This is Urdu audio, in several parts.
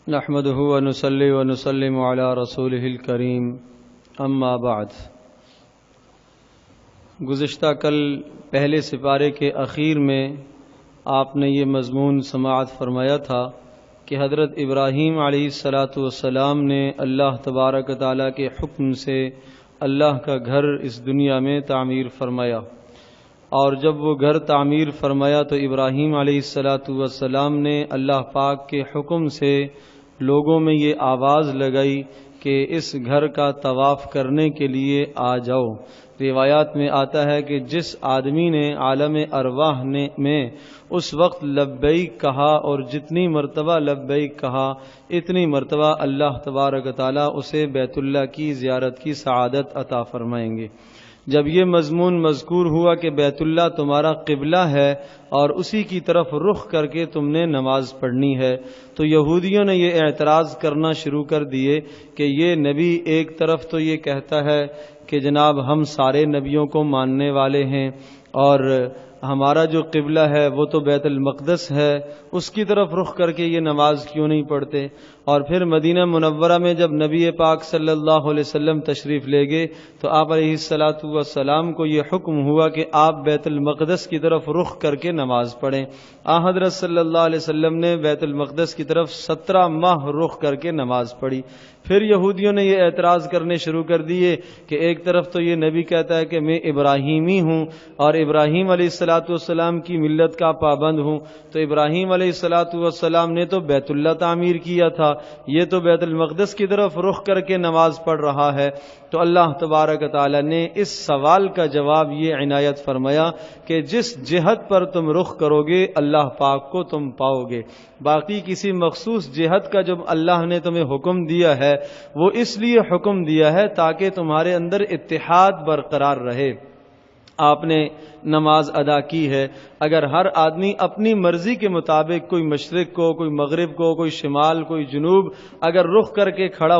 نحمده ونصلي ونسلم على رسوله الكريم اما بعد۔ گزشتہ کل پہلے سپارے کے اخیر میں آپ نے یہ مضمون سماعت فرمایا تھا کہ حضرت ابراہیم علیہ السلام نے اللہ تبارک تعالیٰ کے حکم سے اللہ کا گھر اس دنیا میں تعمیر فرمایا، اور جب وہ گھر تعمیر فرمایا تو ابراہیم علیہ السلام نے اللہ پاک کے حکم سے لوگوں میں یہ آواز لگائی کہ اس گھر کا طواف کرنے کے لیے آ جاؤ۔ روایات میں آتا ہے کہ جس آدمی نے عالم ارواح میں اس وقت لبیک کہا اور جتنی مرتبہ لبیک کہا اتنی مرتبہ اللہ تبارک تعالیٰ اسے بیت اللہ کی زیارت کی سعادت عطا فرمائیں گے۔ جب یہ مضمون مذکور ہوا کہ بیت اللہ تمہارا قبلہ ہے اور اسی کی طرف رخ کر کے تم نے نماز پڑھنی ہے، تو یہودیوں نے یہ اعتراض کرنا شروع کر دیے کہ یہ نبی ایک طرف تو یہ کہتا ہے کہ جناب ہم سارے نبیوں کو ماننے والے ہیں اور ہمارا جو قبلہ ہے وہ تو بیت المقدس ہے، اس کی طرف رخ کر کے یہ نماز کیوں نہیں پڑھتے؟ اور پھر مدینہ منورہ میں جب نبی پاک صلی اللہ علیہ وسلم تشریف لے گئے تو آپ علیہ السلام کو یہ حکم ہوا کہ آپ بیت المقدس کی طرف رخ کر کے نماز پڑھیں۔ حضرت صلی اللہ علیہ وسلم نے بیت المقدس کی طرف 17 ماہ رخ کر کے نماز پڑھی۔ پھر یہودیوں نے یہ اعتراض کرنے شروع کر دیے کہ ایک طرف تو یہ نبی کہتا ہے کہ میں ابراہیمی ہوں اور ابراہیم علیہ السلام کی ملت کا پابند ہوں، تو ابراہیم علیہ السلام نے تو بیت اللہ تعمیر کیا تھا، یہ تو بیت المقدس کی طرف رخ کر کے نماز پڑھ رہا ہے۔ تو اللہ تبارک تعالی نے اس سوال کا جواب یہ عنایت فرمایا کہ جس جہت پر تم رخ کرو گے اللہ پاک کو تم پاؤ گے۔ باقی کسی مخصوص جہت کا جب اللہ نے تمہیں حکم دیا ہے وہ اس لیے حکم دیا ہے تاکہ تمہارے اندر اتحاد برقرار رہے۔ آپ نے نماز ادا کی ہے، اگر ہر آدمی اپنی مرضی کے مطابق کوئی مشرق کو، کوئی مغرب کو، کوئی شمال، کوئی جنوب اگر رخ کر کے کھڑا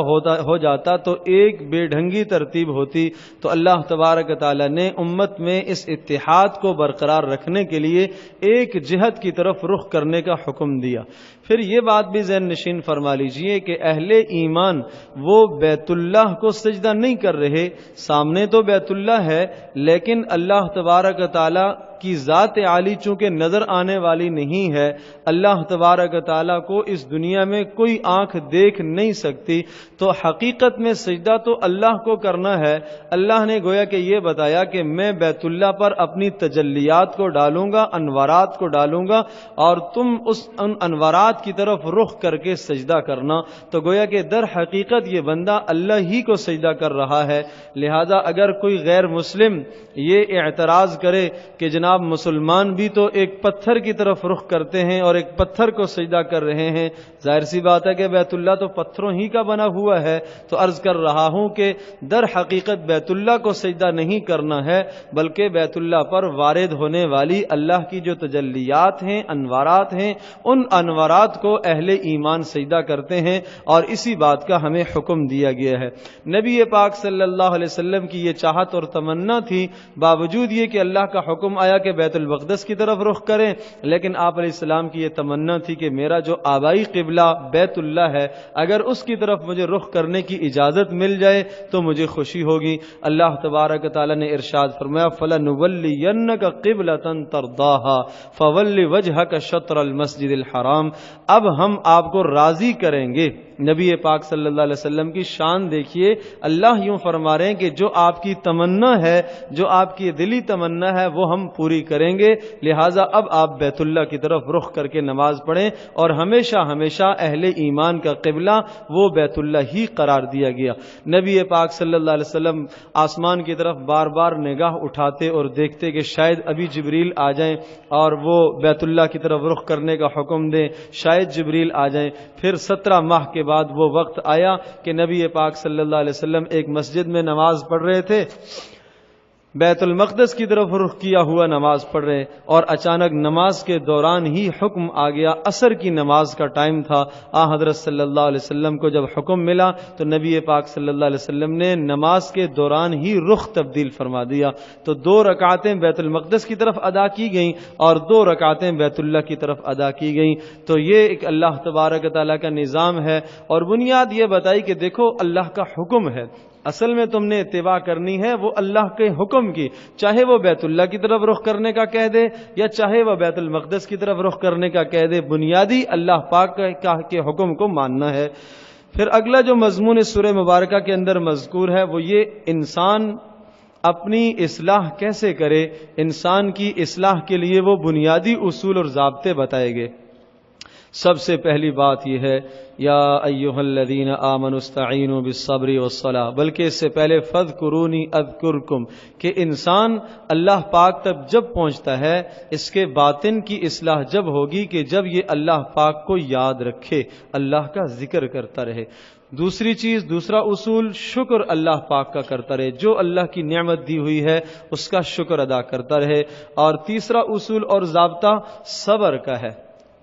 ہو جاتا تو ایک بے ڈھنگی ترتیب ہوتی۔ تو اللہ تبارک تعالی نے امت میں اس اتحاد کو برقرار رکھنے کے لیے ایک جہت کی طرف رخ کرنے کا حکم دیا۔ پھر یہ بات بھی ذہن نشین فرما لیجئے کہ اہل ایمان وہ بیت اللہ کو سجدہ نہیں کر رہے، سامنے تو بیت اللہ ہے لیکن اللہ تبارک تعالی کی ذات عالی چونکہ نظر آنے والی نہیں ہے، اللہ تبارک تعالیٰ کو اس دنیا میں کوئی آنکھ دیکھ نہیں سکتی، تو حقیقت میں سجدہ تو اللہ کو کرنا ہے۔ اللہ نے گویا کہ یہ بتایا کہ میں بیت اللہ پر اپنی تجلیات کو ڈالوں گا، انوارات کو ڈالوں گا، اور تم ان انوارات کی طرف رخ کر کے سجدہ کرنا۔ تو گویا کہ در حقیقت یہ بندہ اللہ ہی کو سجدہ کر رہا ہے۔ لہذا اگر کوئی غیر مسلم یہ اعتراض کرے کہ جناب مسلمان بھی تو ایک پتھر کی طرف رخ کرتے ہیں اور ایک پتھر کو سجدہ کر رہے ہیں، ظاہر سی بات ہے کہ بیت اللہ تو پتھروں ہی کا بنا ہوا ہے، تو عرض کر رہا ہوں کہ در حقیقت بیت اللہ کو سجدہ نہیں کرنا ہے بلکہ بیت اللہ پر وارد ہونے والی اللہ کی جو تجلیات ہیں، انوارات ہیں، ان انوارات کو اہل ایمان سجدہ کرتے ہیں، اور اسی بات کا ہمیں حکم دیا گیا ہے۔ نبی پاک صلی اللہ علیہ وسلم کی یہ چاہت اور تمنا تھی، باوجود یہ کہ اللہ کا حکم آیا کہ بیت المقدس کی طرف رخ کریں، لیکن آپ علیہ السلام کی یہ تمنا تھی کہ میرا جو آبائی قبلہ بیت اللہ ہے اگر اس کی طرف مجھے رخ کرنے کی اجازت مل جائے تو مجھے خوشی ہوگی۔ اللہ تبارک تعالی نے ارشاد فرمایا فَلَنُوَلِّيَنَّكَ قِبْلَةً تَرْضَاهَا فَوَلِّ وَجْهَكَ شَطْرَ الْمَسْجِدِ الْحَرَامِ۔ اب ہم آپ کو راضی کریں گے۔ نبی پاک صلی اللہ علیہ وسلم کی شان دیکھیے، اللہ یوں فرما رہے ہیں کہ جو آپ کی تمنا ہے، جو آپ کی دلی تمنا ہے وہ ہم پوری کریں گے، لہٰذا اب آپ بیت اللہ کی طرف رخ کر کے نماز پڑھیں، اور ہمیشہ ہمیشہ اہل ایمان کا قبلہ وہ بیت اللہ ہی قرار دیا گیا۔ نبی پاک صلی اللہ علیہ وسلم آسمان کی طرف بار بار نگاہ اٹھاتے اور دیکھتے کہ شاید ابھی جبریل آ جائیں اور وہ بیت اللہ کی طرف رخ کرنے کا حکم دیں، شاید جبریل آ جائیں۔ پھر 17 ماہ کے بعد وہ وقت آیا کہ نبی پاک صلی اللہ علیہ وسلم ایک مسجد میں نماز پڑھ رہے تھے، بیت المقدس کی طرف رخ کیا ہوا نماز پڑھ رہے، اور اچانک نماز کے دوران ہی حکم آ گیا، عصر کی نماز کا ٹائم تھا، حضرت صلی اللہ علیہ وسلم کو جب حکم ملا تو نبی پاک صلی اللہ علیہ وسلم نے نماز کے دوران ہی رخ تبدیل فرما دیا، تو 2 رکعتیں بیت المقدس کی طرف ادا کی گئیں اور 2 رکعتیں بیت اللہ کی طرف ادا کی گئیں۔ تو یہ ایک اللہ تبارک و تعالیٰ کا نظام ہے، اور بنیاد یہ بتائی کہ دیکھو اللہ کا حکم ہے، اصل میں تم نے اتباع کرنی ہے وہ اللہ کے حکم کی، چاہے وہ بیت اللہ کی طرف رخ کرنے کا کہہ دے یا چاہے وہ بیت المقدس کی طرف رخ کرنے کا کہہ دے، بنیادی اللہ پاک کے حکم کو ماننا ہے۔ پھر اگلا جو مضمون اس سورہ مبارکہ کے اندر مذکور ہے وہ یہ انسان اپنی اصلاح کیسے کرے، انسان کی اصلاح کے لیے وہ بنیادی اصول اور ضابطے بتائے گئے۔ سب سے پہلی بات یہ ہے یا ایھا الذین آمنوا استعینوا بالصبر والصلاۃ، بلکہ اس سے پہلے فاذکرونی اذکرکم، کہ انسان اللہ پاک تک جب پہنچتا ہے اس کے باطن کی اصلاح جب ہوگی کہ جب یہ اللہ پاک کو یاد رکھے، اللہ کا ذکر کرتا رہے۔ دوسری چیز، دوسرا اصول، شکر اللہ پاک کا کرتا رہے، جو اللہ کی نعمت دی ہوئی ہے اس کا شکر ادا کرتا رہے۔ اور تیسرا اصول اور ضابطہ صبر کا ہے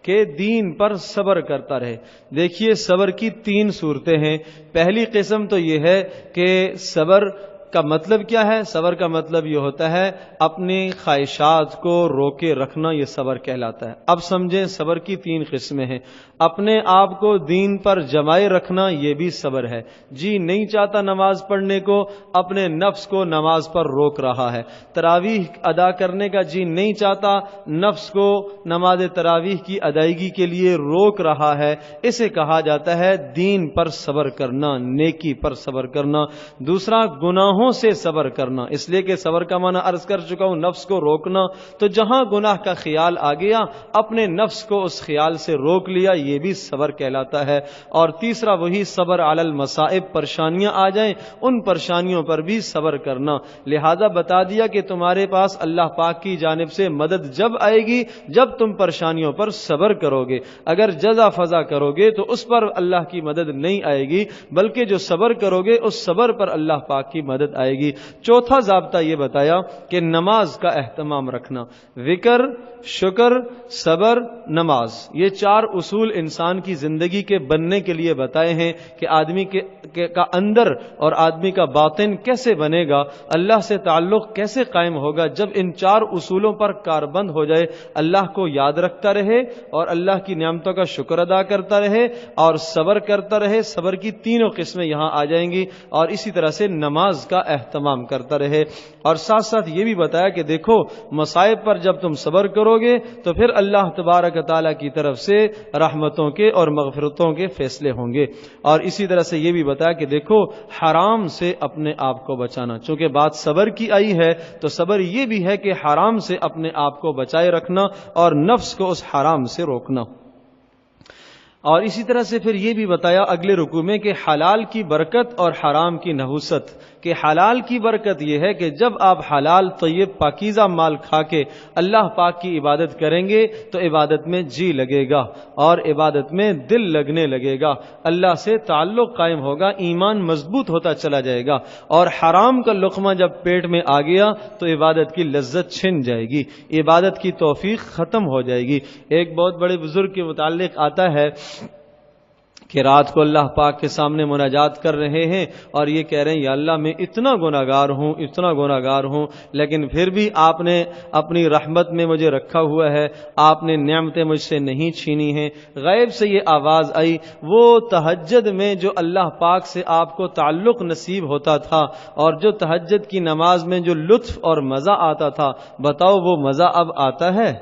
کہ دین پر صبر کرتا رہے۔ دیکھیے صبر کی 3 صورتیں ہیں۔ پہلی قسم تو یہ ہے کہ صبر کا مطلب کیا ہے؟ صبر کا مطلب یہ ہوتا ہے اپنی خواہشات کو روکے رکھنا، یہ صبر کہلاتا ہے۔ اب سمجھیں صبر کی 3 قسمیں ہیں۔ اپنے آپ کو دین پر جمائے رکھنا، یہ بھی صبر ہے، جی نہیں چاہتا نماز پڑھنے کو، اپنے نفس کو نماز پر روک رہا ہے۔ تراویح ادا کرنے کا جی نہیں چاہتا، نفس کو نماز تراویح کی ادائیگی کے لیے روک رہا ہے، اسے کہا جاتا ہے دین پر صبر کرنا، نیکی پر صبر کرنا۔ دوسرا گناہوں سے صبر کرنا، اس لیے کہ صبر کا معنی عرض کر چکا ہوں، نفس کو روکنا، تو جہاں گناہ کا خیال آ گیا اپنے نفس کو اس خیال سے روک لیا، یہ بھی صبر کہلاتا ہے۔ اور تیسرا وہی صبر علی المصائب، پریشانیاں آ جائیں ان پریشانیوں پر بھی صبر کرنا۔ لہذا بتا دیا کہ تمہارے پاس اللہ پاک کی جانب سے مدد جب آئے گی جب تم پریشانیوں پر صبر کرو گے، اگر جزا فضا کرو گے تو اس پر اللہ کی مدد نہیں آئے گی، بلکہ جو صبر کرو گے اس صبر پر اللہ پاک کی مدد آئے گی۔ چوتھا ضابطہ یہ بتایا کہ نماز کا اہتمام رکھنا، ذکر، شکر، صبر، نماز، یہ 4 اصول انسان کی زندگی کے بننے کے لیے بتائے ہیں کہ آدمی کا اندر اور آدمی کا باطن کیسے بنے گا، اللہ سے تعلق کیسے قائم ہوگا جب ان 4 اصولوں پر کاربند ہو جائے، اللہ کو یاد رکھتا رہے اور اللہ کی نعمتوں کا شکر ادا کرتا رہے اور صبر کرتا رہے۔ صبر کی 3 قسمیں یہاں آ جائیں گی، اور اسی طرح سے نماز کا اہتمام کرتا رہے۔ اور ساتھ ساتھ یہ بھی بتایا کہ دیکھو مصائب پر جب تم صبر کرو گے تو پھر اللہ تبارک تعالیٰ کی طرف سے رحمتوں کے اور مغفرتوں کے فیصلے ہوں گے۔ اور اسی طرح سے یہ بھی بتایا کہ دیکھو حرام سے اپنے آپ کو بچانا، چونکہ بات صبر کی آئی ہے تو صبر یہ بھی ہے کہ حرام سے اپنے آپ کو بچائے رکھنا اور نفس کو اس حرام سے روکنا۔ اور اسی طرح سے پھر یہ بھی بتایا اگلے رکوع میں کہ حلال کی برکت اور حرام کی نحوست، کہ حلال کی برکت یہ ہے کہ جب آپ حلال طیب پاکیزہ مال کھا کے اللہ پاک کی عبادت کریں گے تو عبادت میں جی لگے گا اور عبادت میں دل لگنے لگے گا، اللہ سے تعلق قائم ہوگا، ایمان مضبوط ہوتا چلا جائے گا۔ اور حرام کا لقمہ جب پیٹ میں آ گیا تو عبادت کی لذت چھن جائے گی، عبادت کی توفیق ختم ہو جائے گی۔ ایک بہت بڑے بزرگ کے متعلق آتا ہے کہ رات کو اللہ پاک کے سامنے مناجات کر رہے ہیں اور یہ کہہ رہے ہیں یا اللہ میں اتنا گناہگار ہوں، اتنا گناہگار ہوں، لیکن پھر بھی آپ نے اپنی رحمت میں مجھے رکھا ہوا ہے، آپ نے نعمتیں مجھ سے نہیں چھینی ہیں۔ غیب سے یہ آواز آئی، وہ تہجد میں جو اللہ پاک سے آپ کو تعلق نصیب ہوتا تھا اور جو تہجد کی نماز میں جو لطف اور مزہ آتا تھا، بتاؤ وہ مزہ اب آتا ہے؟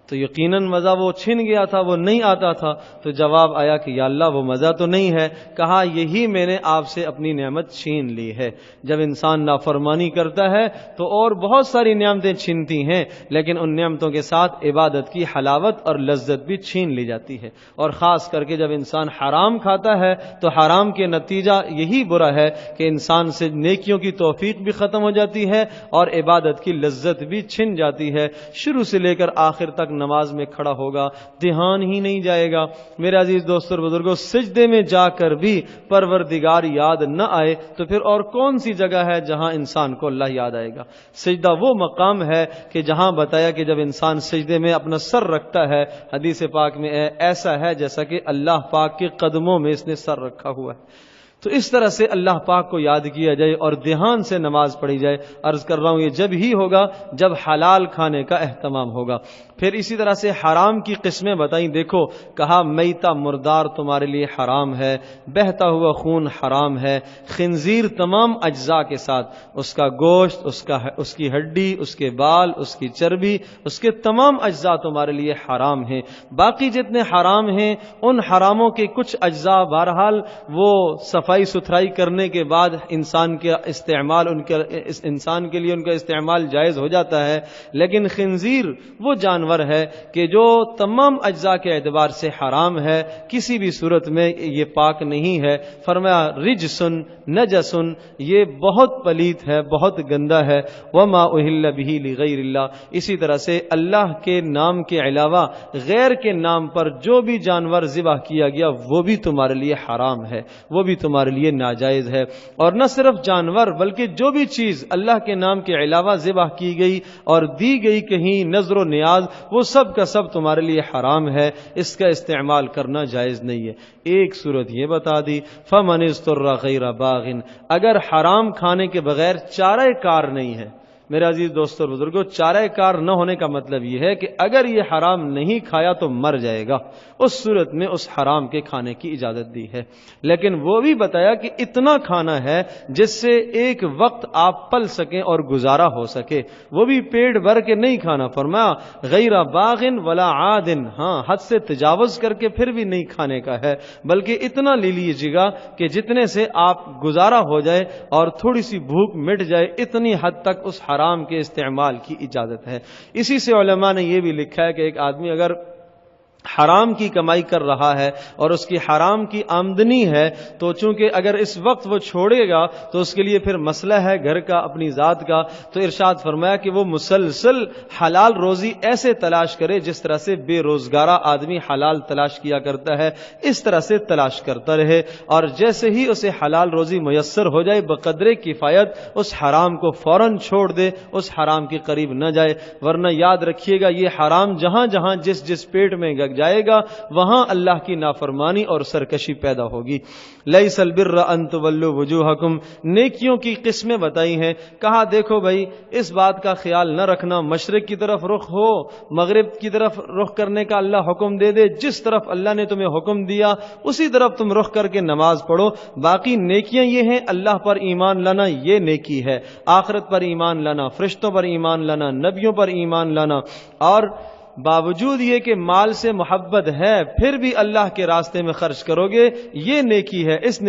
تو یقیناً مزہ وہ چھن گیا تھا، وہ نہیں آتا تھا۔ تو جواب آیا کہ یا اللہ وہ مزہ تو نہیں ہے، کہا یہی میں نے آپ سے اپنی نعمت چھین لی ہے۔ جب انسان نافرمانی کرتا ہے تو اور بہت ساری نعمتیں چھنتی ہیں، لیکن ان نعمتوں کے ساتھ عبادت کی حلاوت اور لذت بھی چھین لی جاتی ہے۔ اور خاص کر کے جب انسان حرام کھاتا ہے تو حرام کے نتیجہ یہی برا ہے کہ انسان سے نیکیوں کی توفیق بھی ختم ہو جاتی ہے اور عبادت کی لذت بھی چھن جاتی ہے، شروع سے لے کر آخر تک نماز میں کھڑا ہوگا دھیان ہی نہیں جائے گا. میرے عزیز دوستوں اور بزرگوں، سجدے میں جا کر بھی پروردگار یاد نہ آئے تو پھر اور کون سی جگہ ہے جہاں انسان کو اللہ یاد آئے گا؟ سجدہ وہ مقام ہے کہ جہاں بتایا کہ جب انسان سجدے میں اپنا سر رکھتا ہے، حدیث پاک میں ایسا ہے جیسا کہ اللہ پاک کے قدموں میں اس نے سر رکھا ہوا ہے. تو اس طرح سے اللہ پاک کو یاد کیا جائے اور دھیان سے نماز پڑھی جائے. عرض کر رہا ہوں یہ جب ہی ہوگا جب حلال کھانے کا اہتمام ہوگا. پھر اسی طرح سے حرام کی قسمیں بتائیں. دیکھو کہا میتہ مردار تمہارے لیے حرام ہے، بہتا ہوا خون حرام ہے، خنزیر تمام اجزاء کے ساتھ، اس کا گوشت، اس کی ہڈی، اس کے بال، اس کی چربی، اس کے تمام اجزاء تمہارے لیے حرام ہیں. باقی جتنے حرام ہیں ان حراموں کے کچھ اجزاء بہرحال وہ صفائی ستھرائی کرنے کے بعد انسان کے لیے ان کا استعمال جائز ہو جاتا ہے. لیکن خنزیر وہ جانور ہے کہ جو تمام اجزاء کے اعتبار سے حرام ہے، کسی بھی صورت میں یہ پاک نہیں ہے. فرمایا رجسن نجسن، یہ بہت پلیت ہے، بہت گندا ہے. وما اہل بہ لغیر اللہ، اسی طرح سے اللہ کے نام کے علاوہ غیر کے نام پر جو بھی جانور ذبح کیا گیا وہ بھی تمہارے لیے حرام ہے، وہ بھی تمہارے لیے ناجائز ہے. اور نہ صرف جانور بلکہ جو بھی چیز اللہ کے نام کے علاوہ ذبح کی گئی اور دی گئی کہیں نظر و نیاز، وہ سب کا سب تمہارے لیے حرام ہے، اس کا استعمال کرنا جائز نہیں ہے. ایک صورت یہ بتا دی فمن اضطر غیر باغ، اگر حرام کھانے کے بغیر چارہ کار نہیں ہے. میرے عزیز دوستوں اور بزرگوں، چارہ کار نہ ہونے کا مطلب یہ ہے کہ اگر یہ حرام نہیں کھایا تو مر جائے گا، اس صورت میں اس حرام کے کھانے کی اجازت دی ہے. لیکن وہ بھی بتایا کہ اتنا کھانا ہے جس سے ایک وقت آپ پل سکیں اور گزارا ہو سکے، وہ بھی پیٹ بھر کے نہیں کھانا. فرمایا غیر باغ ولا عاد، ہاں حد سے تجاوز کر کے پھر بھی نہیں کھانے کا ہے، بلکہ اتنا لے لیجیے گا کہ جتنے سے آپ گزارا ہو جائے اور تھوڑی سی بھوک مٹ جائے، اتنی حد تک اس حرام کے استعمال کی اجازت ہے. اسی سے علماء نے یہ بھی لکھا ہے کہ ایک آدمی اگر حرام کی کمائی کر رہا ہے اور اس کی حرام کی آمدنی ہے تو چونکہ اگر اس وقت وہ چھوڑے گا تو اس کے لیے پھر مسئلہ ہے گھر کا، اپنی ذات کا. تو ارشاد فرمایا کہ وہ مسلسل حلال روزی ایسے تلاش کرے جس طرح سے بے روزگارہ آدمی حلال تلاش کیا کرتا ہے، اس طرح سے تلاش کرتا رہے. اور جیسے ہی اسے حلال روزی میسر ہو جائے بقدر کفایت اس حرام کو فوراً چھوڑ دے، اس حرام کے قریب نہ جائے. ورنہ یاد رکھیے گا یہ حرام جہاں جہاں جس پیٹ میں جائے گا وہاں اللہ کی نافرمانی اور سرکشی پیدا ہوگی. لیس البر ان تولوا وجوہکم، نیکیوں کی قسمیں بتائی ہیں. کہا دیکھو بھائی اس بات کا خیال نہ رکھنا مشرق کی طرف رخ ہو، مغرب کی طرف رخ کرنے کا اللہ حکم دے دے، جس طرف اللہ نے تمہیں حکم دیا اسی طرف تم رخ کر کے نماز پڑھو. باقی نیکیاں یہ ہیں اللہ پر ایمان لانا، یہ نیکی ہے. آخرت پر ایمان لانا، فرشتوں پر ایمان لانا، نبیوں پر ایمان لانا، اور باوجود یہ کہ مال سے محبت ہے پھر بھی اللہ کے راستے میں خرچ کرو گے، یہ نیکی ہے. اس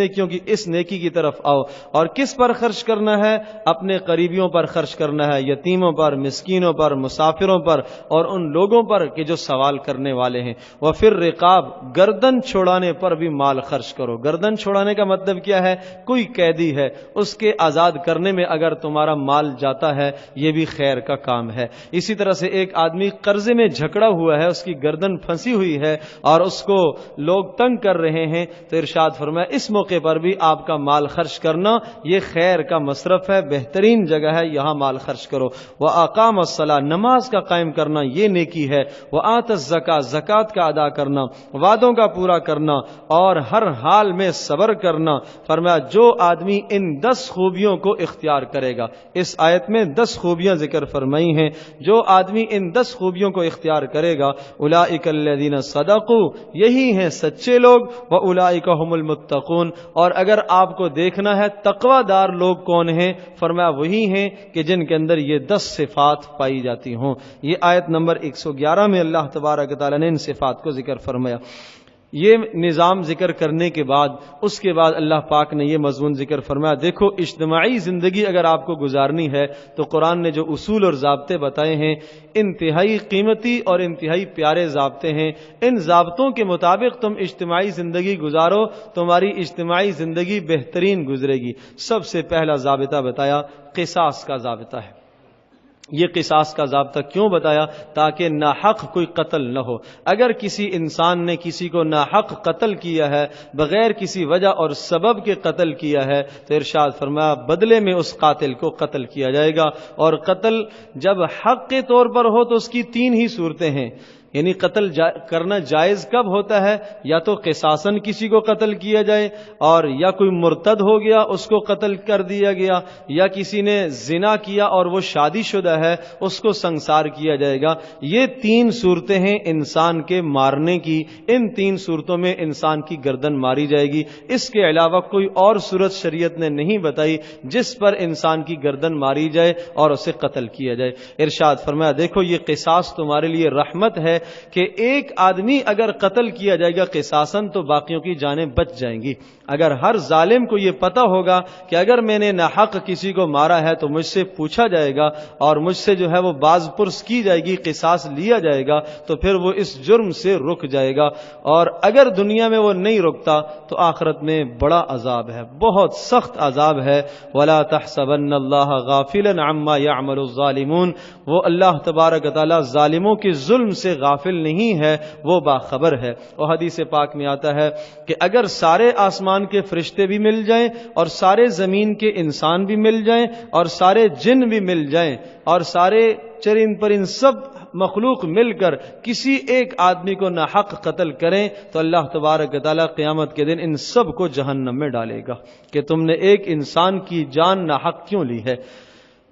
نیکی کی طرف آؤ. اور کس پر خرچ کرنا ہے؟ اپنے قریبیوں پر خرچ کرنا ہے، یتیموں پر، مسکینوں پر، مسافروں پر، اور ان لوگوں پر کہ جو سوال کرنے والے ہیں. وفر رقاب، گردن چھوڑانے پر بھی مال خرچ کرو. گردن چھوڑانے کا مطلب کیا ہے؟ کوئی قیدی ہے اس کے آزاد کرنے میں اگر تمہارا مال جاتا ہے یہ بھی خیر کا کام ہے. اسی طرح سے ایک آدمی قرضے میں جھکڑا ہوا ہے، اس کی گردن پھنسی ہوئی ہے اور اس کو لوگ تنگ کر رہے ہیں، تو ارشاد فرمایا اس موقع پر بھی آپ کا مال خرچ کرنا یہ خیر کا مصرف ہے، بہترین جگہ ہے، یہاں مال خرچ کرو. وَأَقَامَ الصَّلَاةَ، نماز کا قائم کرنا یہ نیکی ہے. وَآتَ الزَّكَاةَ، زکوٰۃ کا ادا کرنا، وعدوں کا پورا کرنا اور ہر حال میں صبر کرنا. فرمایا جو آدمی ان 10 خوبیوں کو اختیار کرے گا، اس آیت میں 10 خوبیاں ذکر فرمائی ہیں، جو آدمی ان 10 خوبیوں کو اختیار کرے گا اولئک الذین صدقوا، یہی ہیں سچے لوگ، واولئک هم المتقون، اور اگر آپ کو دیکھنا ہے تقوی دار لوگ کون ہیں، فرمایا وہی ہیں کہ جن کے اندر یہ 10 صفات پائی جاتی ہوں. یہ آیت نمبر 111 میں اللہ تبارک و تعالی نے ان صفات کو ذکر فرمایا. یہ نظام ذکر کرنے کے بعد اس کے بعد اللہ پاک نے یہ مضمون ذکر فرمایا. دیکھو اجتماعی زندگی اگر آپ کو گزارنی ہے تو قرآن نے جو اصول اور ضابطے بتائے ہیں انتہائی قیمتی اور انتہائی پیارے ضابطے ہیں. ان ضابطوں کے مطابق تم اجتماعی زندگی گزارو، تمہاری اجتماعی زندگی بہترین گزرے گی. سب سے پہلا ضابطہ بتایا قصاص کا ضابطہ ہے. یہ قصاص کا ضابطہ کیوں بتایا؟ تاکہ ناحق کوئی قتل نہ ہو۔ اگر کسی انسان نے کسی کو ناحق قتل کیا ہے، بغیر کسی وجہ اور سبب کے قتل کیا ہے، تو ارشاد فرمایا بدلے میں اس قاتل کو قتل کیا جائے گا۔ اور قتل جب حق کے طور پر ہو تو اس کی 3 ہی صورتیں ہیں، یعنی قتل کرنا جائز کب ہوتا ہے؟ یا تو قصاصاً کسی کو قتل کیا جائے، اور یا کوئی مرتد ہو گیا اس کو قتل کر دیا گیا، یا کسی نے زنا کیا اور وہ شادی شدہ ہے اس کو سنسار کیا جائے گا۔ یہ 3 صورتیں ہیں انسان کے مارنے کی، ان 3 صورتوں میں انسان کی گردن ماری جائے گی۔ اس کے علاوہ کوئی اور صورت شریعت نے نہیں بتائی جس پر انسان کی گردن ماری جائے اور اسے قتل کیا جائے۔ ارشاد فرمایا دیکھو یہ قصاص تمہارے لیے رحمت ہے کہ ایک آدمی اگر قتل کیا جائے گا قصاصاً تو باقیوں کی جانیں بچ جائیں گی۔ اگر ہر ظالم کو یہ پتہ ہوگا کہ اگر میں نے ناحق کسی کو مارا ہے تو مجھ سے پوچھا جائے گا اور مجھ سے جو ہے وہ باز پرس کی جائے گی، قصاص لیا جائے گا، تو پھر وہ اس جرم سے رک جائے گا۔ اور اگر دنیا میں وہ نہیں رکتا تو آخرت میں بڑا عذاب ہے، بہت سخت عذاب ہے۔ وَلَا تَحْسَبَنَّ اللَّهَ غَافِلًا عَمَّا يَعْمَلُ الظَّالِمُونَ، وہ اللہ تبارک تعالیٰ ظالموں کے ظلم سے غافل نہیں ہے، وہ باخبر ہے۔ اور حدیث پاک میں آتا ہے کہ اگر سارے آسمان کے فرشتے بھی مل جائیں اور سارے زمین کے انسان بھی مل جائیں اور سارے جن بھی مل جائیں اور سارے چرند پرند سب مخلوق مل کر کسی ایک آدمی کو ناحق قتل کریں تو اللہ تبارک تعالیٰ قیامت کے دن ان سب کو جہنم میں ڈالے گا کہ تم نے ایک انسان کی جان ناحق کیوں لی ہے۔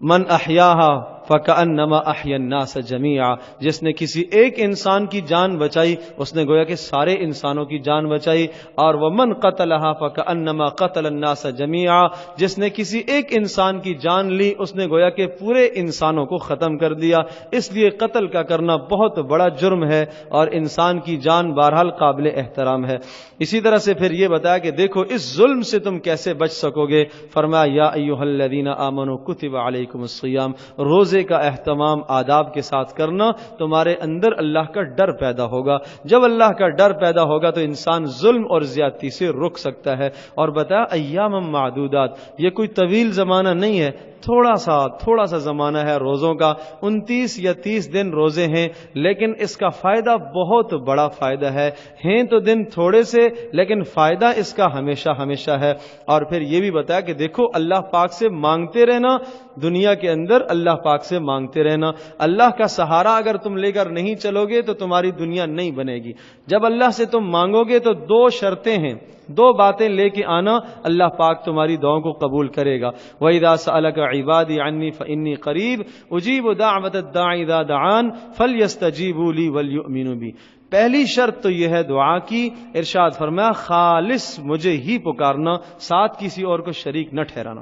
من احیاہا فکأنما احیا الناس جمیعا، جس نے کسی ایک انسان کی جان بچائی اس نے گویا کہ سارے انسانوں کی جان بچائی۔ اور ومن قتلہا فکأنما قتل الناس جمیعا، جس نے کسی ایک انسان کی جان لی اس نے گویا کہ پورے انسانوں کو ختم کر دیا۔ اس لیے قتل کا کرنا بہت بڑا جرم ہے اور انسان کی جان بہرحال قابل احترام ہے۔ اسی طرح سے پھر یہ بتایا کہ دیکھو اس ظلم سے تم کیسے بچ سکو گے۔ فرمایا یا ایھا الذین آمنوا کتب علیکم الصیام، روزے کا اہتمام آداب کے ساتھ کرنا، تمہارے اندر اللہ کا ڈر پیدا ہوگا۔ جب اللہ کا ڈر پیدا ہوگا تو انسان ظلم اور زیادتی سے رک سکتا ہے۔ اور بتایا ایام معدودات، یہ کوئی طویل زمانہ نہیں ہے، تھوڑا سا زمانہ ہے روزوں کا، 29 یا 30 دن روزے ہیں، لیکن اس کا فائدہ بہت بڑا فائدہ ہے۔ ہیں تو دن تھوڑے سے لیکن فائدہ اس کا ہمیشہ ہمیشہ ہے۔ اور پھر یہ بھی بتایا کہ دیکھو اللہ پاک سے مانگتے رہنا، دنیا کے اندر اللہ پاک سے مانگتے رہنا۔ اللہ کا سہارا اگر تم لے کر نہیں چلو گے تو تمہاری دنیا نہیں بنے گی۔ جب اللہ سے تم مانگو گے تو 2 شرطیں ہیں، 2 باتیں لے کے آنا، اللہ پاک تمہاری دعاؤں کو قبول کرے گا۔ وَإِذَا سَأَلَكَ عِبَادِي عَنِّي فَإِنِّي قَرِيبٌ أُجِيبُ دَعْوَةَ الدَّاعِ إِذَا دَعَانِ فَلْيَسْتَجِيبُوا لِي وَلْيُؤْمِنُوا بِي۔ پہلی شرط تو یہ ہے دعا کی، ارشاد فرمایا خالص مجھے ہی پکارنا، ساتھ کسی اور کو شریک نہ ٹھہرانا۔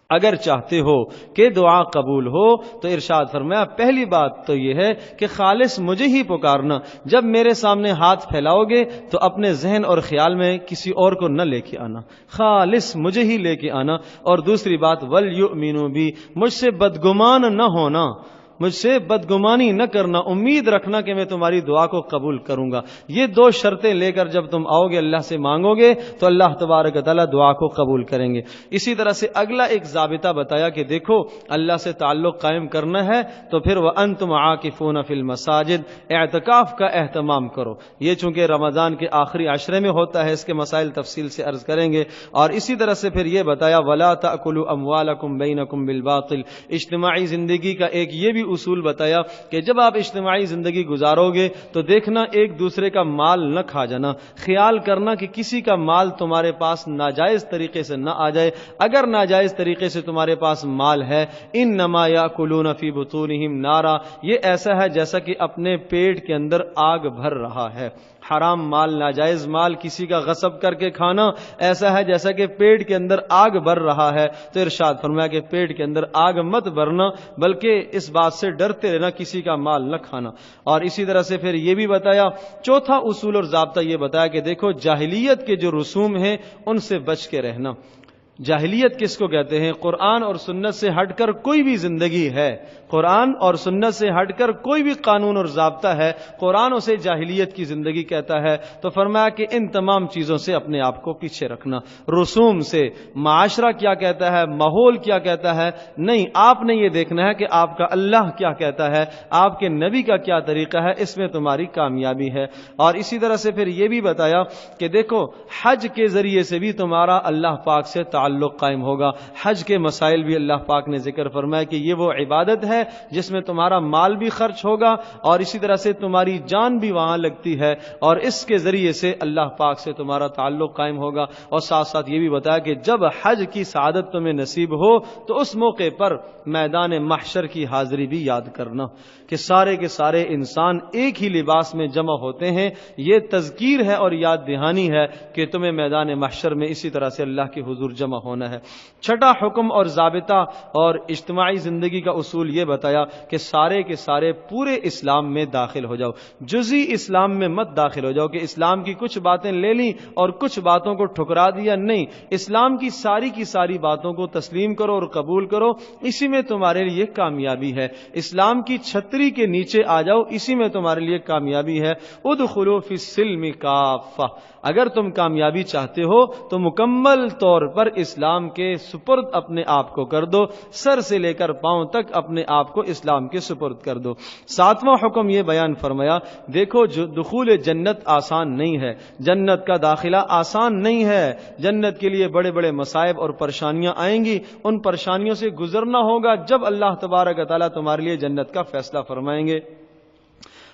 اگر چاہتے ہو کہ دعا قبول ہو تو ارشاد فرمایا پہلی بات تو یہ ہے کہ خالص مجھے ہی پکارنا۔ جب میرے سامنے ہاتھ پھیلاؤ گے تو اپنے ذہن اور خیال میں کسی اور کو نہ لے کے آنا، خالص مجھے ہی لے کے آنا۔ اور دوسری بات وَلْيُؤْمِنُوا بِي، مجھ سے بدگمان نہ ہونا، مجھ سے بدگمانی نہ کرنا، امید رکھنا کہ میں تمہاری دعا کو قبول کروں گا۔ یہ 2 شرطیں لے کر جب تم آؤ گے اللہ سے مانگو گے تو اللہ تبارک و تعالیٰ دعا کو قبول کریں گے۔ اسی طرح سے اگلا ایک ضابطہ بتایا کہ دیکھو اللہ سے تعلق قائم کرنا ہے تو پھر وَأَنْتُمْ عَاكِفُونَ فِي الْمَسَاجِدِ، اعتکاف کا اہتمام کرو۔ یہ چونکہ رمضان کے آخری عشرے میں ہوتا ہے، اس کے مسائل تفصیل سے عرض کریں گے۔ اور اسی طرح سے پھر یہ بتایا وَلَا تَأْكُلُوا أَمْوَالَكُمْ بَيْنَكُمْ بِالْبَاطِلِ، اجتماعی زندگی کا ایک یہ بھی اصول بتایا کہ جب آپ اجتماعی زندگی گزارو گے تو دیکھنا ایک دوسرے کا مال نہ کھا جانا، خیال کرنا کہ کسی کا مال تمہارے پاس ناجائز طریقے سے نہ آ جائے۔ اگر ناجائز طریقے سے تمہارے پاس مال ہے، انما یاکلون فی بطونہم نارا، یہ ایسا ہے جیسا کہ اپنے پیٹ کے اندر آگ بھر رہا ہے۔ حرام مال، ناجائز مال کسی کا غصب کر کے کھانا ایسا ہے جیسا کہ پیٹ کے اندر آگ بھر رہا ہے۔ تو ارشاد فرمایا کہ پیٹ کے اندر آگ مت بھرنا، بلکہ اس بات سے ڈرتے رہنا کسی کا مال نہ کھانا۔ اور اسی طرح سے پھر یہ بھی بتایا، چوتھا اصول اور ضابطہ یہ بتایا کہ دیکھو جاہلیت کے جو رسوم ہیں ان سے بچ کے رہنا۔ جاہلیت کس کو کہتے ہیں؟ قرآن اور سنت سے ہٹ کر کوئی بھی زندگی ہے، قرآن اور سنت سے ہٹ کر کوئی بھی قانون اور ضابطہ ہے، قرآن اسے جاہلیت کی زندگی کہتا ہے۔ تو فرمایا کہ ان تمام چیزوں سے اپنے آپ کو پیچھے رکھنا، رسوم سے، معاشرہ کیا کہتا ہے، ماحول کیا کہتا ہے، نہیں، آپ نے یہ دیکھنا ہے کہ آپ کا اللہ کیا کہتا ہے، آپ کے نبی کا کیا طریقہ ہے، اس میں تمہاری کامیابی ہے۔ اور اسی طرح سے پھر یہ بھی بتایا کہ دیکھو حج کے ذریعے سے بھی تمہارا اللہ پاک سے تعلق قائم ہوگا۔ حج کے مسائل بھی اللہ پاک نے ذکر فرمایا کہ یہ وہ عبادت ہے جس میں تمہارا مال بھی خرچ ہوگا اور اسی طرح سے تمہاری جان بھی وہاں لگتی ہے، اور اس کے ذریعے سے اللہ پاک سے تمہارا تعلق قائم ہوگا۔ اور ساتھ ساتھ یہ بھی بتایا کہ جب حج کی سعادت تمہیں نصیب ہو تو اس موقع پر میدان محشر کی حاضری بھی یاد کرنا کہ سارے کے سارے انسان ایک ہی لباس میں جمع ہوتے ہیں۔ یہ تذکیر ہے اور یاد دہانی ہے کہ تمہیں میدان محشر میں اسی طرح سے اللہ کے حضور جمع ہونا ہے۔ چھٹا حکم اور ضابطہ اور اجتماعی زندگی کا اصول یہ بتایا کہ سارے کے سارے پورے اسلام میں داخل ہو جاؤ، جزئی اسلام میں مت داخل ہو جاؤ کہ اسلام کی کچھ باتیں لے لیں اور کچھ باتوں کو ٹھکرا دیا، نہیں، اسلام کی ساری باتوں کو تسلیم کرو اور قبول کرو، اسی میں تمہارے لیے کامیابی ہے۔ اسلام کی چھتری کے نیچے آ جاؤ، اسی میں تمہارے لیے کامیابی ہے۔ ادخلوا فی السلم کافہ، اگر تم کامیابی چاہتے ہو تو مکمل طور پر اسلام کے سپرد اپنے آپ کو کر دو، سر سے لے کر پاؤں تک اپنے آپ کو اسلام کے سپرد کر دو۔ ساتواں حکم یہ بیان فرمایا، دیکھو جو دخول جنت آسان نہیں ہے، جنت کا داخلہ آسان نہیں ہے، جنت کے لیے بڑے بڑے مصائب اور پریشانیاں آئیں گی، ان پریشانیوں سے گزرنا ہوگا جب اللہ تبارک و تعالیٰ تمہارے لیے جنت کا فیصلہ فرمائیں گے۔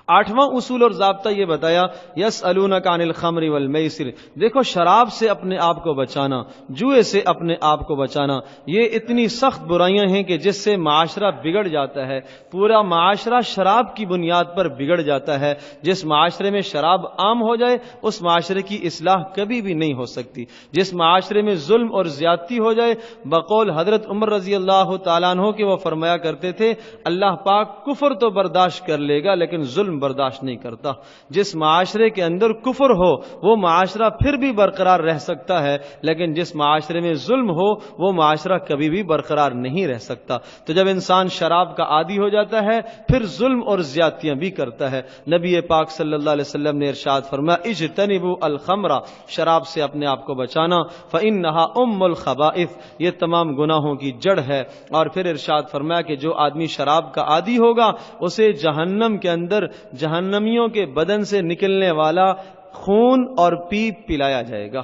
آٹھواں اصول اور ضابطہ یہ بتایا، یسألونک عن الخمر والمیسر، دیکھو شراب سے اپنے آپ کو بچانا، جوئے سے اپنے آپ کو بچانا، یہ اتنی سخت برائیاں ہیں کہ جس سے معاشرہ بگڑ جاتا ہے، پورا معاشرہ شراب کی بنیاد پر بگڑ جاتا ہے۔ جس معاشرے میں شراب عام ہو جائے اس معاشرے کی اصلاح کبھی بھی نہیں ہو سکتی۔ جس معاشرے میں ظلم اور زیادتی ہو جائے، بقول حضرت عمر رضی اللہ تعالیٰ عنہ کہ وہ فرمایا کرتے تھے، اللہ پاک کفر تو برداشت کر لے گا لیکن ظلم برداشت نہیں کرتا۔ جس معاشرے کے اندر کفر ہو وہ معاشرہ پھر بھی برقرار رہ سکتا ہے، لیکن جس معاشرے میں ظلم ہو وہ معاشرہ کبھی بھی برقرار نہیں رہ سکتا۔ تو جب انسان شراب کا عادی ہو جاتا ہے پھر ظلم اور زیادتیاں بھی کرتا ہے۔ نبی پاک صلی اللہ علیہ وسلم نے ارشاد فرمایا، اجتنبوا الخمر، شراب سے اپنے آپ کو بچانا، فإنها ام الخبائث، یہ تمام گناہوں کی جڑ ہے۔ اور پھر ارشاد فرمایا کہ جو آدمی شراب کا عادی ہوگا اسے جہنم کے اندر جہنمیوں کے بدن سے نکلنے والا خون اور پیپ پلایا جائے گا۔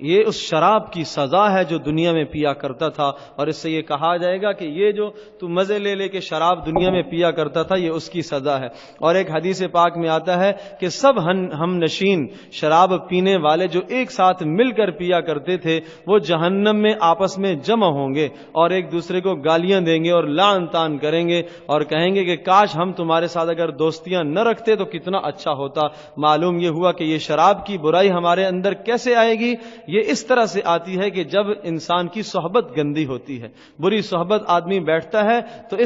یہ اس شراب کی سزا ہے جو دنیا میں پیا کرتا تھا، اور اس سے یہ کہا جائے گا کہ یہ جو تو مزے لے لے کے شراب دنیا میں پیا کرتا تھا یہ اس کی سزا ہے۔ اور ایک حدیث پاک میں آتا ہے کہ سب ہم نشین شراب پینے والے جو ایک ساتھ مل کر پیا کرتے تھے وہ جہنم میں آپس میں جمع ہوں گے اور ایک دوسرے کو گالیاں دیں گے اور لعن طعن کریں گے اور کہیں گے کہ کاش ہم تمہارے ساتھ اگر دوستیاں نہ رکھتے تو کتنا اچھا ہوتا۔ معلوم یہ ہوا کہ یہ شراب کی برائی ہمارے اندر کیسے آئے گی؟ یہ اس طرح سے آتی ہے کہ جب انسان کی صحبت گندی ہوتی ہے، بری صحبت آدمی بیٹھتا ہے تو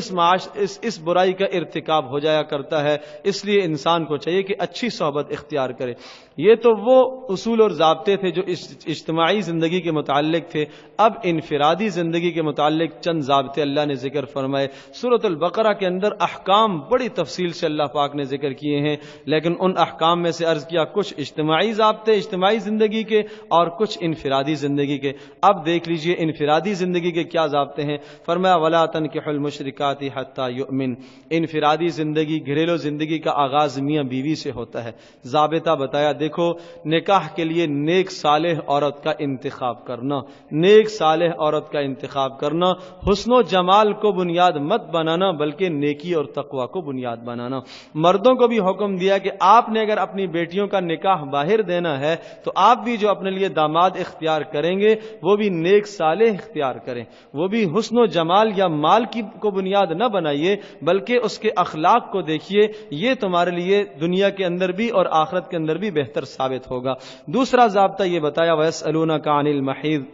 اس برائی کا ارتکاب ہو جایا کرتا ہے۔ اس لیے انسان کو چاہیے کہ اچھی صحبت اختیار کرے۔ یہ تو وہ اصول اور ضابطے تھے جو اجتماعی زندگی کے متعلق تھے۔ اب انفرادی زندگی کے متعلق چند ضابطے اللہ نے ذکر فرمائے۔ سورۃ البقرہ کے اندر احکام بڑی تفصیل سے اللہ پاک نے ذکر کیے ہیں، لیکن ان احکام میں سے عرض کیا کچھ اجتماعی ضابطے اجتماعی زندگی کے اور کچھ انفرادی زندگی کے۔ اب دیکھ لیجئے انفرادی زندگی کے کیا ضابطے ہیں۔ فرمایا وَلَا تَنْكِحُوا الْمُشْرِكَاتِ حَتَّى يُؤْمِنْ، انفرادی زندگی گھریلو زندگی کا آغاز میاں بیوی سے ہوتا ہے۔ ضابطہ بتایا، دیکھو نکاح کے لیے نیک صالح عورت کا انتخاب کرنا، نیک صالح عورت کا انتخاب کرنا، حسن و جمال کو بنیاد مت بنانا بلکہ نیکی اور تقوی کو بنیاد بنانا۔ مردوں کو بھی حکم دیا کہ آپ نے اگر اپنی بیٹیوں کا نکاح باہر دینا ہے تو آپ بھی جو اپنے لیے داماد اختیار کریں گے وہ بھی نیک صالح اختیار کریں، وہ بھی حسن و جمال یا مال کی کو بنیاد نہ بنائیے بلکہ اس کے اخلاق کو دیکھیے، یہ تمہارے لیے دنیا کے اندر بھی اور آخرت کے اندر بھی بہتر ثابت ہوگا۔ دوسرا ضابطہ یہ بتایا وَيَسْأَلُونَكَ عَنِ الْمَحِيضِ،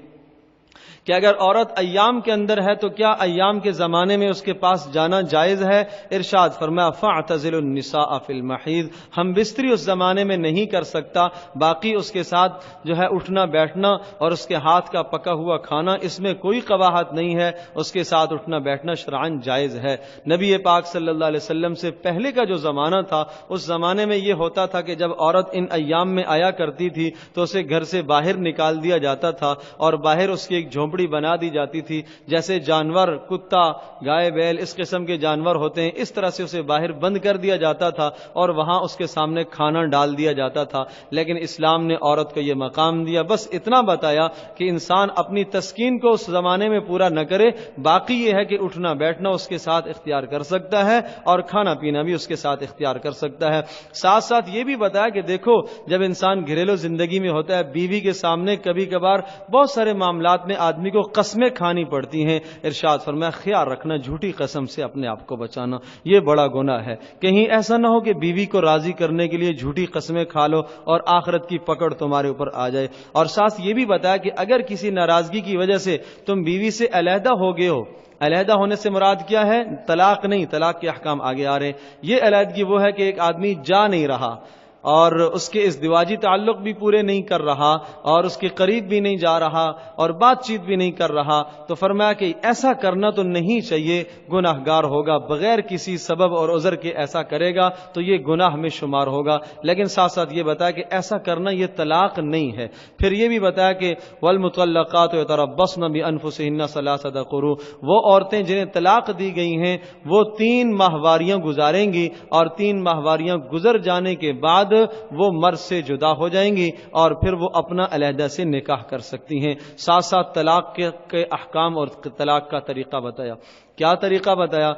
کہ اگر عورت ایام کے اندر ہے تو کیا ایام کے زمانے میں اس کے پاس جانا جائز ہے؟ ارشاد فرمایا فاعتزلوا النساء فی المحیض، ہم بستری اس زمانے میں نہیں کر سکتا، باقی اس کے ساتھ جو ہے اٹھنا بیٹھنا اور اس کے ہاتھ کا پکا ہوا کھانا، اس میں کوئی قباحت نہیں ہے، اس کے ساتھ اٹھنا بیٹھنا شرعاً جائز ہے۔ نبی پاک صلی اللہ علیہ وسلم سے پہلے کا جو زمانہ تھا اس زمانے میں یہ ہوتا تھا کہ جب عورت ان ایام میں آیا کرتی تھی تو اسے گھر سے باہر نکال دیا جاتا تھا اور باہر اس کی ایک جھونپڑی بنا دی جاتی تھی، جیسے جانور کتا گائے بیل اس قسم کے جانور ہوتے ہیں اس طرح سے اسے باہر بند کر دیا جاتا تھا اور وہاں اس کے سامنے کھانا ڈال دیا جاتا تھا۔ لیکن اسلام نے عورت کو یہ مقام دیا، بس اتنا بتایا کہ انسان اپنی تسکین کو اس زمانے میں پورا نہ کرے، باقی یہ ہے کہ اٹھنا بیٹھنا اس کے ساتھ اختیار کر سکتا ہے اور کھانا پینا بھی اس کے ساتھ اختیار کر سکتا ہے۔ ساتھ ساتھ یہ بھی بتایا کہ دیکھو جب انسان گھریلو زندگی میں ہوتا ہے بیوی کے سامنے کبھی کبھار بہت سارے معاملات میں آدمی کو قسمیں کھانی پڑتی ہیں، ارشاد فرمایا خیال رکھنا جھوٹی قسم سے اپنے آپ کو بچانا، یہ بڑا گناہ ہے۔ کہیں ایسا نہ ہو کہ بیوی کو راضی کرنے کے لیے جھوٹی قسمیں کھا لو اور آخرت کی پکڑ تمہارے اوپر آ جائے۔ اور ساتھ یہ بھی بتایا کہ اگر کسی ناراضگی کی وجہ سے تم بیوی سے علیحدہ ہو گئے ہو، علیحدہ ہونے سے مراد کیا ہے؟ طلاق نہیں، طلاق کے احکام آگے آ رہے ہیں۔ یہ علیحدگی وہ ہے کہ ایک آدمی جا نہیں رہا اور اس کے ازدواجی تعلق بھی پورے نہیں کر رہا اور اس کے قریب بھی نہیں جا رہا اور بات چیت بھی نہیں کر رہا، تو فرمایا کہ ایسا کرنا تو نہیں چاہیے، گناہ گار ہوگا، بغیر کسی سبب اور عذر کے ایسا کرے گا تو یہ گناہ میں شمار ہوگا۔ لیکن ساتھ ساتھ یہ بتایا کہ ایسا کرنا یہ طلاق نہیں ہے۔ پھر یہ بھی بتایا کہ والمطلقات یتربصن بانفسهن ثلاثه قروء، وہ عورتیں جنہیں طلاق دی گئی ہیں وہ 3 ماہواریاں گزاریں گی اور 3 ماہواریاں گزر جانے کے بعد وہ مرد سے جدا ہو جائیں گی اور پھر وہ اپنا علیحدہ سے نکاح کر سکتی ہیں۔ ساتھ ساتھ طلاق کے احکام اور طلاق کا طریقہ بتایا۔ کیا طریقہ بتایا؟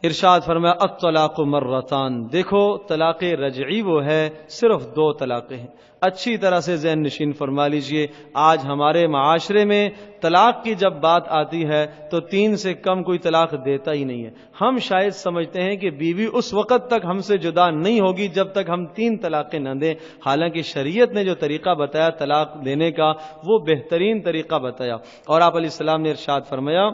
ارشاد فرمایا الطلاق مرتان، دیکھو طلاق رجعی وہ ہے صرف 2 طلاقیں ہیں۔ اچھی طرح سے ذہن نشین فرما لیجئے، آج ہمارے معاشرے میں طلاق کی جب بات آتی ہے تو 3 سے کم کوئی طلاق دیتا ہی نہیں ہے۔ ہم شاید سمجھتے ہیں کہ بیوی اس وقت تک ہم سے جدا نہیں ہوگی جب تک ہم 3 طلاقیں نہ دیں، حالانکہ شریعت نے جو طریقہ بتایا طلاق دینے کا وہ بہترین طریقہ بتایا۔ اور آپ علیہ السلام نے ارشاد فرمایا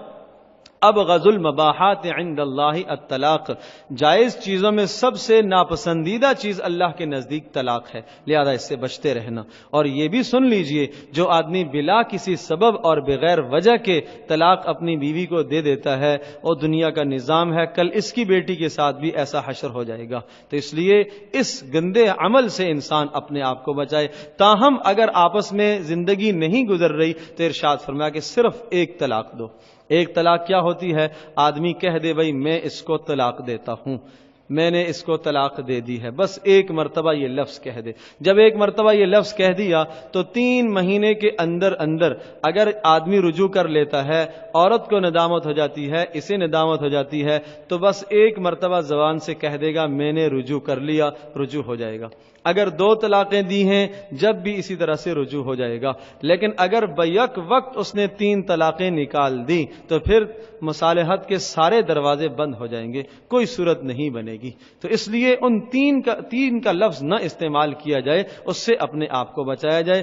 ابغض المباحات عند اللہ الطلاق، جائز چیزوں میں سب سے ناپسندیدہ چیز اللہ کے نزدیک طلاق ہے، لہذا اس سے بچتے رہنا۔ اور یہ بھی سن لیجئے جو آدمی بلا کسی سبب اور بغیر وجہ کے طلاق اپنی بیوی کو دے دیتا ہے وہ دنیا کا نظام ہے، کل اس کی بیٹی کے ساتھ بھی ایسا حشر ہو جائے گا۔ تو اس لیے اس گندے عمل سے انسان اپنے آپ کو بچائے۔ تاہم اگر آپس میں زندگی نہیں گزر رہی تو ارشاد فرمایا کہ صرف 1 طلاق دو۔ 1 طلاق کیا ہوتی ہے؟ آدمی کہہ دے بھائی میں اس کو طلاق دیتا ہوں، میں نے اس کو طلاق دے دی ہے، بس 1 مرتبہ یہ لفظ کہہ دے۔ جب 1 مرتبہ یہ لفظ کہہ دیا تو 3 مہینے کے اندر اگر آدمی رجوع کر لیتا ہے، عورت کو ندامت ہو جاتی ہے، اسے ندامت ہو جاتی ہے، تو بس 1 مرتبہ زبان سے کہہ دے گا میں نے رجوع کر لیا، رجوع ہو جائے گا۔ اگر 2 طلاقیں دی ہیں جب بھی اسی طرح سے رجوع ہو جائے گا۔ لیکن اگر بیک وقت اس نے 3 طلاقیں نکال دی تو پھر مصالحت کے سارے دروازے بند ہو جائیں گے، کوئی صورت نہیں بنے گی۔ تو اس لیے ان 3 کا لفظ نہ استعمال کیا جائے، اس سے اپنے آپ کو بچایا جائے۔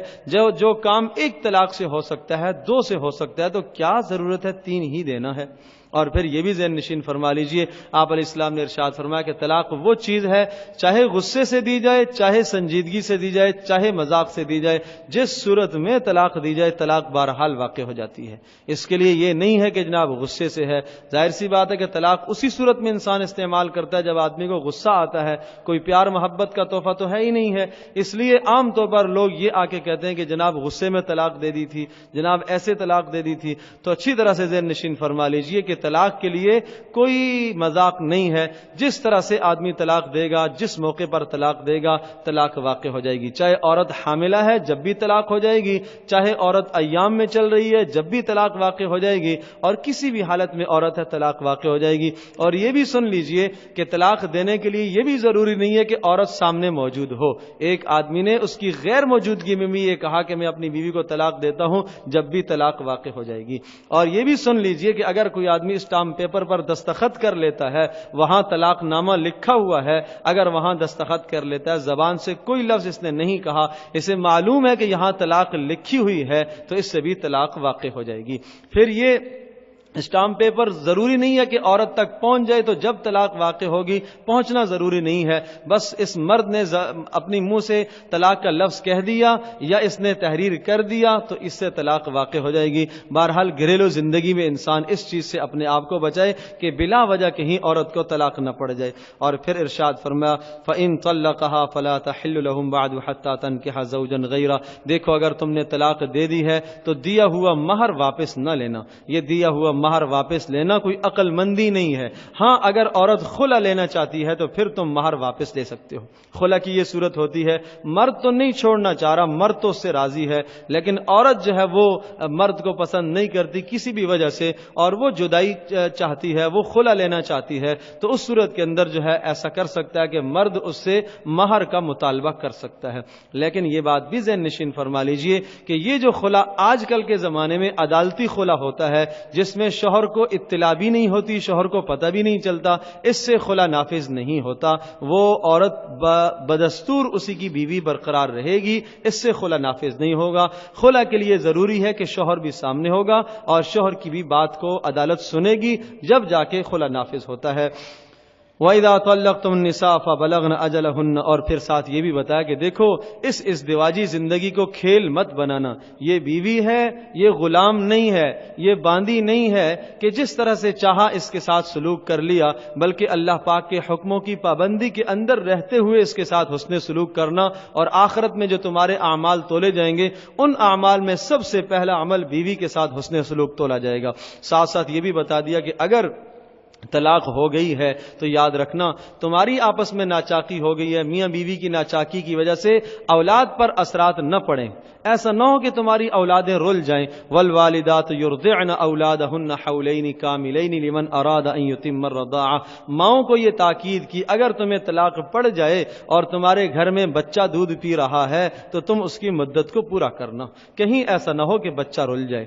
جو کام 1 طلاق سے ہو سکتا ہے 2 سے ہو سکتا ہے تو کیا ضرورت ہے 3 ہی دینا ہے؟ اور پھر یہ بھی ذہن نشین فرما لیجئے، آپ علیہ السلام نے ارشاد فرمایا کہ طلاق وہ چیز ہے چاہے غصے سے دی جائے، چاہے سنجیدگی سے دی جائے، چاہے مذاق سے دی جائے، جس صورت میں طلاق دی جائے طلاق بہرحال واقع ہو جاتی ہے۔ اس کے لیے یہ نہیں ہے کہ جناب غصے سے ہے، ظاہر سی بات ہے کہ طلاق اسی صورت میں انسان استعمال کرتا ہے جب آدمی کو غصہ آتا ہے، کوئی پیار محبت کا تحفہ تو ہے ہی نہیں ہے۔ اس لیے عام طور پر لوگ یہ آ کے کہتے ہیں کہ جناب غصے میں طلاق دے دی تھی، جناب ایسے طلاق دے دی تھی۔ تو اچھی طرح سے ذہن نشین فرما لیجئے کہ طلاق کے لیے کوئی مذاق نہیں ہے، جس طرح سے آدمی طلاق دے گا، جس موقع پر طلاق دے گا طلاق واقع ہو جائے گی۔ چاہے عورت حاملہ ہے جب بھی طلاق ہو جائے گی، چاہے عورت ایام میں چل رہی ہے جب بھی طلاق واقع ہو جائے گی، اور کسی بھی حالت میں عورت ہے طلاق واقع ہو جائے گی۔ اور یہ بھی سن لیجئے کہ طلاق دینے کے لیے یہ بھی ضروری نہیں ہے کہ عورت سامنے موجود ہو۔ ایک آدمی نے اس کی غیر موجودگی میں بھی یہ کہا کہ میں اپنی بیوی کو طلاق دیتا ہوں، جب بھی طلاق واقع ہو جائے گی۔ اور یہ بھی سن لیجئے کہ اگر کوئی آدمی آدمی اسٹامپ پیپر پر دستخط کر لیتا ہے، وہاں طلاق نامہ لکھا ہوا ہے، اگر وہاں دستخط کر لیتا ہے، زبان سے کوئی لفظ اس نے نہیں کہا، اسے معلوم ہے کہ یہاں طلاق لکھی ہوئی ہے، تو اس سے بھی طلاق واقع ہو جائے گی۔ پھر یہ اسٹامپ پیپر ضروری نہیں ہے کہ عورت تک پہنچ جائے تو جب طلاق واقع ہوگی، پہنچنا ضروری نہیں ہے، بس اس مرد نے اپنی منہ سے طلاق کا لفظ کہہ دیا یا اس نے تحریر کر دیا تو اس سے طلاق واقع ہو جائے گی۔ بہرحال گھریلو زندگی میں انسان اس چیز سے اپنے آپ کو بچائے کہ بلا وجہ کہیں عورت کو طلاق نہ پڑ جائے۔ اور پھر ارشاد فرمایا فَإِن طَلَّقَهَا فَلَا تَحِلُّ لَهُم بَعْدُ حَتَّى تَنكِحَ زَوْجًا غَيْرَهُ، دیکھو اگر تم نے طلاق دے دی ہے تو دیا ہوا مہر واپس نہ لینا۔ یہ دیا ہوا مہر واپس لینا کوئی عقل مندی نہیں ہے۔ ہاں اگر عورت خلع لینا چاہتی ہے تو پھر تم مہر واپس لے سکتے ہو۔ خلع کی یہ صورت ہوتی ہے، مرد تو نہیں چھوڑنا چاہ رہا، مرد تو اس سے راضی ہے، لیکن عورت جو ہے وہ مرد کو پسند نہیں کرتی کسی بھی وجہ سے، اور وہ جدائی چاہتی ہے، وہ خلع لینا چاہتی ہے، تو اس صورت کے اندر جو ہے ایسا کر سکتا ہے کہ مرد اس سے مہر کا مطالبہ کر سکتا ہے۔ لیکن یہ بات بھی ذہن نشین فرما لیجئے کہ یہ جو خلع آج کل کے زمانے میں عدالتی خلع ہوتا ہے، جس میں شوہر کو اطلاع بھی نہیں ہوتی، شوہر کو پتہ بھی نہیں چلتا، اس سے خلع نافذ نہیں ہوتا، وہ عورت بدستور اسی کی بیوی برقرار رہے گی، اس سے خلع نافذ نہیں ہوگا۔ خلع کے لیے ضروری ہے کہ شوہر بھی سامنے ہوگا اور شوہر کی بھی بات کو عدالت سنے گی، جب جا کے خلع نافذ ہوتا ہے۔ وَإِذَا طَلَّقْتُمُ النِّسَاءَ فَبَلَغْنَ أَجَلَهُنَّ، اور پھر ساتھ یہ بھی بتایا کہ دیکھو اس ازدواجی زندگی کو کھیل مت بنانا، یہ بیوی ہے، یہ غلام نہیں ہے، یہ باندی نہیں ہے کہ جس طرح سے چاہا اس کے ساتھ سلوک کر لیا، بلکہ اللہ پاک کے حکموں کی پابندی کے اندر رہتے ہوئے اس کے ساتھ حسن سلوک کرنا، اور آخرت میں جو تمہارے اعمال تولے جائیں گے ان اعمال میں سب سے پہلا عمل بیوی کے ساتھ حسن سلوک تولا جائے گا۔ ساتھ ساتھ یہ بھی بتا دیا کہ اگر طلاق ہو گئی ہے تو یاد رکھنا تمہاری آپس میں ناچاکی ہو گئی ہے، میاں بیوی کی ناچاکی کی وجہ سے اولاد پر اثرات نہ پڑیں، ایسا نہ ہو کہ تمہاری اولادیں رل جائیں۔ والوالدات یرضعن اولادہن حولین کاملین لمن اراد ان یتم الرضاعہ، ماؤں کو یہ تاکید کی اگر تمہیں طلاق پڑ جائے اور تمہارے گھر میں بچہ دودھ پی رہا ہے تو تم اس کی مدت کو پورا کرنا، کہیں ایسا نہ ہو کہ بچہ رل جائے۔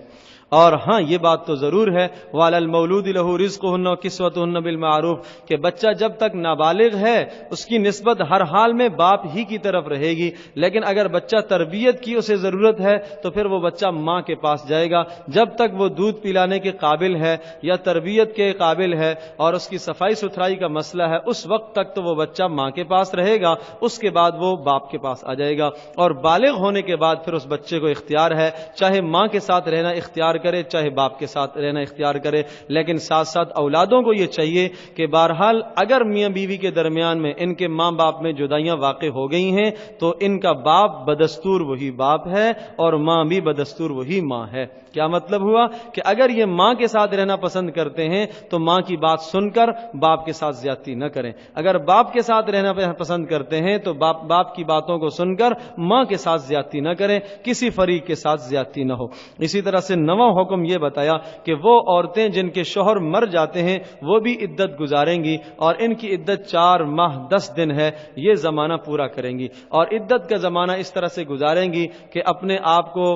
اور ہاں یہ بات تو ضرور ہے وَعَلَى الْمَوْلُودِ لَهُ رِزْقُهُنَّ وَكِسْوَتُهُنَّ بِالْمَعْرُوفِ، کہ بچہ جب تک نابالغ ہے اس کی نسبت ہر حال میں باپ ہی کی طرف رہے گی، لیکن اگر بچہ تربیت کی اسے ضرورت ہے تو پھر وہ بچہ ماں کے پاس جائے گا، جب تک وہ دودھ پلانے کے قابل ہے یا تربیت کے قابل ہے اور اس کی صفائی ستھرائی کا مسئلہ ہے، اس وقت تک تو وہ بچہ ماں کے پاس رہے گا، اس کے بعد وہ باپ کے پاس آ جائے گا، اور بالغ ہونے کے بعد پھر اس بچے کو اختیار ہے، چاہے ماں کے ساتھ رہنا اختیار کرے چاہے باپ کے ساتھ رہنا اختیار کرے، لیکن ساتھ ساتھ اولادوں کو یہ چاہیے کہ بہرحال اگر میاں بیوی کے درمیان میں ان کے ماں باپ میں جدائیاں واقع ہو گئی ہیں تو ان کا باپ بدستور وہی باپ ہے اور ماں بھی بدستور وہی ماں ہے۔ کیا مطلب ہوا کہ اگر یہ ماں کے ساتھ رہنا پسند کرتے ہیں تو ماں کی بات سن کر باپ کے ساتھ زیادتی نہ کریں، اگر باپ کے ساتھ رہنا پسند کرتے ہیں تو باپ کی باتوں کو سن کر ماں کے ساتھ زیادتی نہ کریں، کسی فریق کے ساتھ زیادتی نہ ہو۔ اسی طرح سے نواں حکم یہ بتایا کہ وہ عورتیں جن کے شوہر مر جاتے ہیں وہ بھی عدت گزاریں گی، اور ان کی عدت 4 ماہ 10 دن ہے، یہ زمانہ پورا کریں گی، اور عدت کا زمانہ اس طرح سے گزاریں گی کہ اپنے آپ کو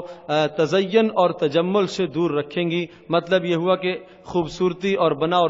تزین اور تجمل سے دور رکھیں گی، مطلب یہ ہوا کہ خوبصورتی اور بنا اور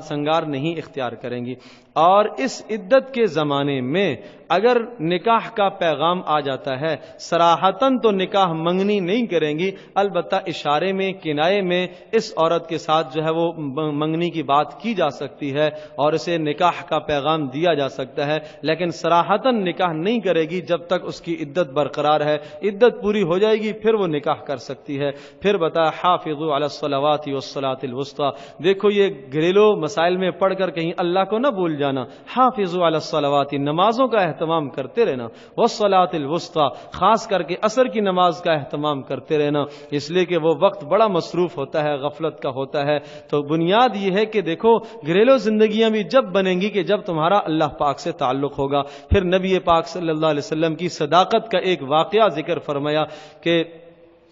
سنگار نہیں اختیار کریں گی، اور اس عدت کے زمانے میں اگر نکاح کا پیغام آ جاتا ہے صراحتاً تو نکاح منگنی نہیں کریں گی، البتہ اشارے میں کنائے میں اس عورت کے ساتھ جو ہے وہ منگنی کی بات کی جا سکتی ہے اور اسے نکاح کا پیغام دیا جا سکتا ہے، لیکن صراحتاً نکاح نہیں کرے گی جب تک اس کی عدت برقرار ہے، عدت پوری ہو جائے گی پھر وہ نکاح کر سکتی ہے۔ پھر بتایا حافظوا علی الصلوات والصلاۃ الوسطی، دیکھو یہ گھریلو مسائل میں پڑھ کر کہیں اللہ کو نہ بھول جانا، حافظوا علی الصلوات، نمازوں کا اہتمام کرتے رہنا، والصلاۃ الوسطی، خاص کر کے عصر کی نماز کا اہتمام کرتے رہنا، اس لیے کہ وہ وقت بڑا مصروف ہوتا ہے، غفلت کا ہوتا ہے۔ تو بنیاد یہ ہے کہ دیکھو گھریلو زندگیاں بھی جب بنیں گی کہ جب تمہارا اللہ پاک سے تعلق ہوگا۔ پھر نبی پاک صلی اللہ علیہ وسلم کی صداقت کا ایک واقعہ ذکر فرمایا کہ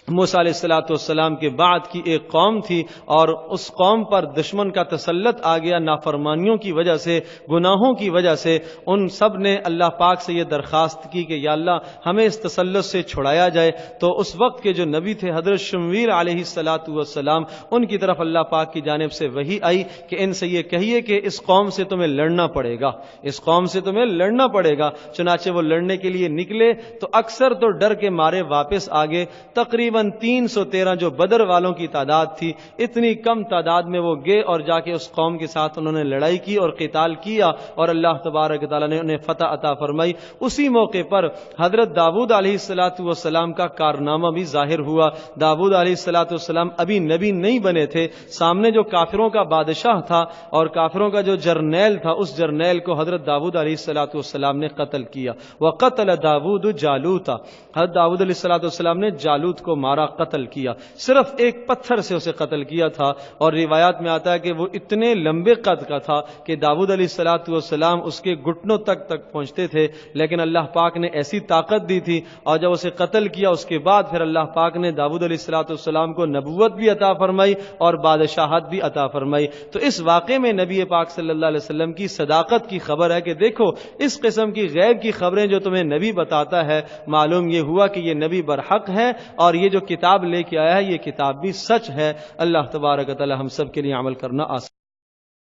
موسیٰ علیہ السلام کے بعد کی ایک قوم تھی، اور اس قوم پر دشمن کا تسلط آ گیا نافرمانیوں کی وجہ سے، گناہوں کی وجہ سے۔ ان سب نے اللہ پاک سے یہ درخواست کی کہ یا اللہ ہمیں اس تسلط سے چھڑایا جائے۔ تو اس وقت کے جو نبی تھے حضرت شمویل علیہ السلام، ان کی طرف اللہ پاک کی جانب سے وحی آئی کہ ان سے یہ کہیے کہ اس قوم سے تمہیں لڑنا پڑے گا، اس قوم سے تمہیں لڑنا پڑے گا۔ چنانچہ وہ لڑنے کے لیے نکلے تو اکثر تو ڈر کے مارے واپس آگے۔ تقریباً 313 جو بدر والوں کی تعداد تھی، اتنی کم تعداد میں وہ گئے اور جا کے اس قوم کے ساتھ انہوں نے لڑائی کی اور قتال کیا، اور اللہ تبارک تعالیٰ نے انہیں فتح عطا فرمائی۔ اسی موقع پر حضرت داؤد علیہ السلام کا کارنامہ بھی ظاہر ہوا۔ داؤد علیہ السلام ابھی نبی نہیں بنے تھے، سامنے جو کافروں کا بادشاہ تھا اور کافروں کا جو جرنیل تھا، اس جرنیل کو حضرت داؤد علیہ السلام نے قتل کیا۔ وقتل داؤد جالوت، حضرت داؤد علیہ السلام نے جالوت کو مارا، قتل کیا، صرف ایک پتھر سے اسے قتل کیا تھا۔ اور روایات میں آتا ہے کہ وہ اتنے لمبے قد کا تھا کہ داؤد علیہ السلام اس کے گھٹنوں تک پہنچتے تھے، لیکن اللہ پاک نے ایسی طاقت دی تھی، اور جب اسے قتل کیا اس کے بعد پھر اللہ پاک نے داؤد علیہ السلام کو نبوت بھی عطا فرمائی اور بادشاہت بھی عطا فرمائی۔ تو اس واقعے میں نبی پاک صلی اللہ علیہ وسلم کی صداقت کی خبر ہے کہ دیکھو اس قسم کی غیب کی خبریں جو تمہیں نبی بتاتا ہے، معلوم یہ ہوا کہ یہ نبی برحق ہے، اور یہ جو کتاب لے کے آیا ہے یہ کتاب بھی سچ ہے۔ اللہ تبارک و تعالی ہم سب کے لیے عمل کرنا آسان